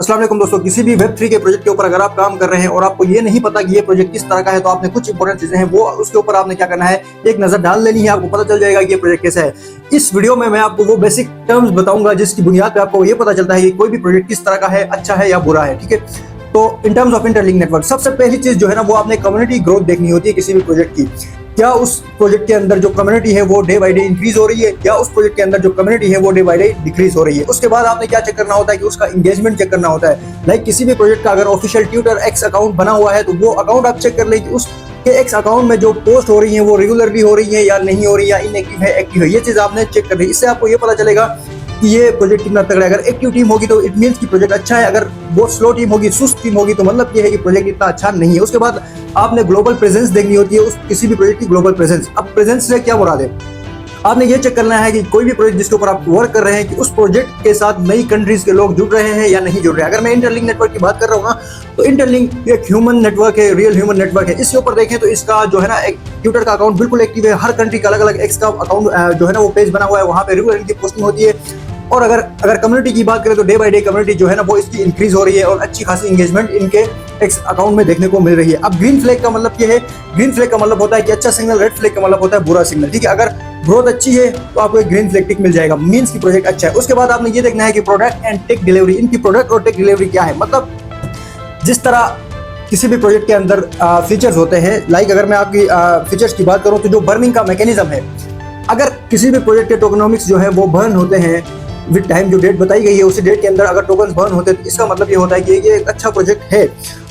अस्सलाम वालेकुम दोस्तों, किसी भी वेब3 के प्रोजेक्ट के ऊपर अगर आप काम कर रहे हैं और आपको ये नहीं पता कि ये प्रोजेक्ट किस तरह का है, तो आपने कुछ इंपॉर्टेंट चीजें हैं वो उसके ऊपर आपने क्या करना है, एक नजर डाल लेनी है। आपको पता चल जाएगा कि ये प्रोजेक्ट कैसा है। इस वीडियो में मैं आपको वो बेसिक टर्म्स बताऊंगा जिसकी बुनियाद पे आपको ये पता चलता है कि कोई भी प्रोजेक्ट किस तरह का है, अच्छा है या बुरा है। ठीक है, तो in terms of interlink network सबसे पहली चीज जो है ना, वो आपने कम्युनिटी ग्रोथ देखनी होती है किसी भी प्रोजेक्ट की। क्या उस प्रोजेक्ट के अंदर जो कम्युनिटी है वो डे बाय डे इंक्रीज हो रही है, या उस प्रोजेक्ट के अंदर जो कम्युनिटी है वो डे बाय डे डिक्रीज हो रही है। उसके बाद आपने क्या चेक करना होता है कि उसका एंगेजमेंट चेक करना होता है। लाइक किसी भी प्रोजेक्ट का अगर ऑफिशियल ट्विटर एक्स अकाउंट बना हुआ है, तो वो अकाउंट आप चेक कर लें कि उसके एक्स अकाउंट में जो पोस्ट हो रही है वो रेगुलरली हो रही है या नहीं हो रही, या इनएक्टिव है एक्टिव है, ये चीज आपने चेक करनी है। इससे आपको ये पता चलेगा कि ये प्रोजेक्ट कितना तगड़ा है। अगर एक्टिव टीम होगी तो इट मींस कि प्रोजेक्ट अच्छा है, अगर बहुत स्लो टीम होगी, सुस्त टीम होगी, तो मतलब ये है कि प्रोजेक्ट इतना अच्छा नहीं है। उसके बाद आपने ग्लोबल प्रेजेंस देखनी होती है उस किसी भी प्रोजेक्ट की ग्लोबल प्रेजेंस। अब प्रेजेंस से क्या मुराद है, आपने ये चेक करना है कि कोई भी प्रोजेक्ट जिसके ऊपर आप वर्क कर रहे हैं कि उस प्रोजेक्ट के साथ नई कंट्रीज के लोग जुड़ रहे हैं या नहीं जुड़ रहे हैं। अगर मैं इंटरलिंक नेटवर्क की बात कर रहा हूँ ना, तो इंटरलिंक एक ह्यूमन नेटवर्क है, रियल ह्यूमन नेटवर्क है। इसके ऊपर देखें तो इसका जो है ना एक ट्विटर का अकाउंट बिल्कुल एक्टिव है। हर कंट्री का अलग अलग एक्स का अकाउंट जो है ना वो पेज बना हुआ है, वहाँ पे रेगुलर इनकी पोस्टिंग होती है। और अगर कम्युनिटी की बात करें तो डे बाय डे कम्युनिटी जो है ना वो इसकी इंक्रीज हो रही है और अच्छी खासी एंगेजमेंट इनके एक्स अकाउंट में देखने को मिल रही है। अब ग्रीन फ्लैग का मतलब ये है, ग्रीन फ्लैग का मतलब होता है कि अच्छा सिग्नल, रेड फ्लैग का मतलब होता है बुरा सिग्नल। ठीक है, अगर ग्रोथ अच्छी है तो आपको एक ग्रीन फ्लैग टिक मिल जाएगा, मींस की प्रोजेक्ट अच्छा है। उसके बाद आपने ये देखना है कि प्रोडक्ट एंड टेक डिलीवरी, इनकी प्रोडक्ट और टेक डिलीवरी क्या है। मतलब जिस तरह किसी भी प्रोजेक्ट के अंदर फीचर्स होते हैं, लाइक अगर मैं आपकी फीचर्स की बात करूं तो जो बर्निंग का मैकेनिज्म है, अगर किसी भी प्रोजेक्ट के टोकनोमिक्स जो है वो बर्न होते हैं विद टाइम, जो डेट बताई गई है उसी डेट के अंदर अगर टोकन बर्न होते हैं, तो इसका मतलब ये होता है कि ये एक अच्छा प्रोजेक्ट है।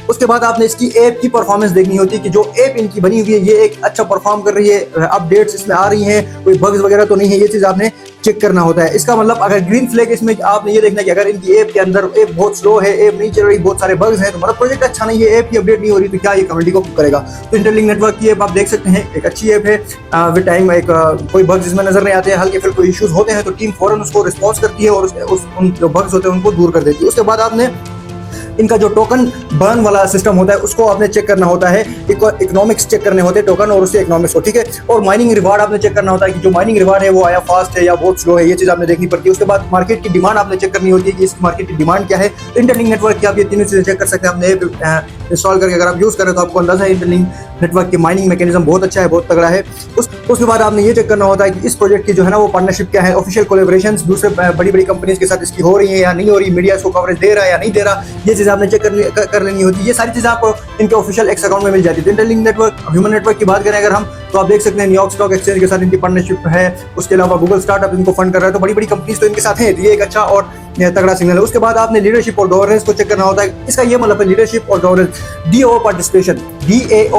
उसके बाद आपने इसकी ऐप की परफॉर्मेंस देखनी होती है कि जो ऐप इनकी बनी हुई है ये एक अच्छा परफॉर्म कर रही है, अपडेट्स इसमें आ रही हैं, कोई बग्स वगैरह तो नहीं है, ये चीज आपने चेक करना होता है। इसका मतलब अगर ग्रीन फ्लैग इसमें आपने ये देखना है कि अगर इनकी ऐप के अंदर ऐप बहुत स्लो है, ऐप नहीं चल रही, बहुत सारे बग्स हैं, तो मतलब प्रोजेक्ट अच्छा नहीं है, ऐप की अपडेट नहीं हो रही, तो क्या ये कम्युनिटी को करेगा। तो इंटरलिंक नेटवर्क की ऐप आप देख सकते हैं, एक अच्छी ऐप है। विद टाइम एक कोई बग्स इसमें नजर नहीं आते हैं, हल्के फुल्के इश्यूज होते हैं तो टीम फौरन उसको रिस्पॉन्स करती है और उन जो बग्स होते हैं उनको दूर कर देती है। उसके बाद आपने इनका जो टोकन बर्न वाला सिस्टम होता है उसको आपने चेक करना होता है, इकोनॉमिक्स चेक करने होते हैं टोकन और उससे इकोनॉमिक्स को। ठीक है, और माइनिंग रिवार्ड आपने चेक करना होता है कि जो माइनिंग रिवार्ड है वो आया फास्ट है या बहुत स्लो है, ये चीज आपने देखनी पड़ती है। उसके बाद मार्केट की डिमांड आपने चेक करनी होती है कि इस मार्केट की डिमांड क्या है। तो इंटरलिंक नेटवर्क की आप ये तीनों चीजें चेक कर सकते हैं अपने इंस्टॉल करके। अगर आप यूज करें तो आपको अंदाजा है इंटरलिंक नेटवर्क की माइनिंग मैकेनिज्म बहुत अच्छा है, बहुत तगड़ा है। उसके बाद आपने ये चेक करना होता है कि इस प्रोजेक्ट की जो है ना वो पार्टनरशिप क्या है, ऑफिशियल कोलैबोरेशंस दूसरे बड़ी बड़ी कंपनीज के साथ इसकी हो रही है या नहीं हो रही, मीडिया इसको कवरेज दे रहा है या नहीं दे रहा, ये चीज आपने चेक कर लेनी होती है। ये सारी चीजें आपको इनके ऑफिशियल एक्स अकाउंट में मिल जाती है। इंटरलिंक नेटवर्क ह्यूमन नेटवर्क की बात करें अगर हम, तो आप देख सकते हैं न्यूयॉर्क स्टॉक एक्सचेंज के साथ इनकी पार्टनरशिप है। उसके अलावा गूगल स्टार्टअप इनको फंड कर रहा है, तो बड़ी बड़ी कंपनीज तो इनके साथ है, ये एक अच्छा और तगड़ा सिग्नल है। उसके बाद आपने लीडरशिप और गवर्नेंस को चेक करना होता है। इसका ये मतलब है लीडरशिप और गवर्नेंस, डीओ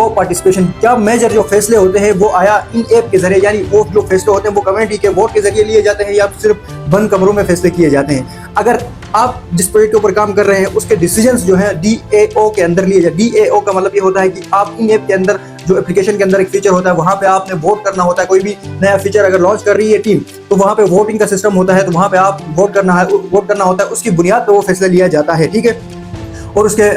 पार्टिसिपेशन, क्या मेजर जो फैसले होते हैं वो आया इन ऐप के जरिए, यानी वो जो फैसले होते हैं वो कम्युनिटी के वोट के जरिए लिए जाते हैं या सिर्फ बंद कमरों में फैसले किए जाते हैं। अगर आप जिस प्रोजेक्ट के ऊपर काम कर रहे हैं उसके डिसीजंस जो है डीएओ के अंदर लिए जाए। डीएओ का मतलब ये होता है कि आप इन ऐप के अंदर जो एप्लीकेशन के अंदर एक फीचर होता है वहां पे आपने वोट करना होता है। कोई भी नया फीचर अगर लॉन्च कर रही है टीम, तो वहां पे वोटिंग का सिस्टम होता है, तो वहां पे आप वोट करना होता है, उसकी बुनियाद पर वो फैसला लिया जाता है। ठीक है, और उसके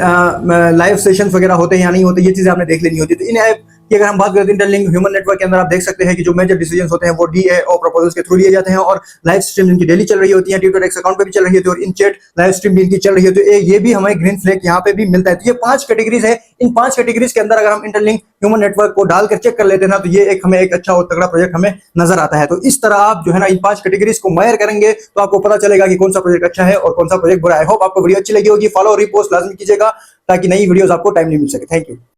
लाइव सेशन वगैरह होते हैं या नहीं होते, ये चीजें आपने देख लेनी होती है। तो इन ऐप की अगर हम बात करें तो इंटरलिंक ह्यूमन नेटवर्क के अंदर आप देख सकते हैं कि जो मेजर डिसीजंस होते हैं वो डीएओ प्रपोजल्स के थ्रू लिए जाते हैं, और लाइव स्ट्रीम इनकी डेली चल रही होती है, ट्विटर एक्स अकाउंट पे भी चल रही होती है, और इन चैट लाइव स्ट्रीम भी इनकी चल रही होती है। ये भी हमें ग्रीन फ्लैग यहाँ पे भी मिलता है। तो ये 5 कैटेगरीज है। इन 5 कैटेगरीज के अंदर अगर हम इंटरलिंक ह्यूमन नेटवर्क को डालकर चेक कर लेते हैं ना, तो ये हमें एक अच्छा और तगड़ा प्रोजेक्ट हमें नजर आता है। तो इस तरह आप जो है ना इन 5 कैटेगरीज को मेजर करेंगे तो आपको पता चलेगा कि कौन सा प्रोजेक्ट अच्छा है और कौन सा प्रोजेक्ट बुरा है। होप आपको वीडियो अच्छी लगी होगी। फॉलो और रिपोस्ट लाजमी कीजिएगा ताकि नई वीडियोस आपको टाइमली मिल सके। Thank you.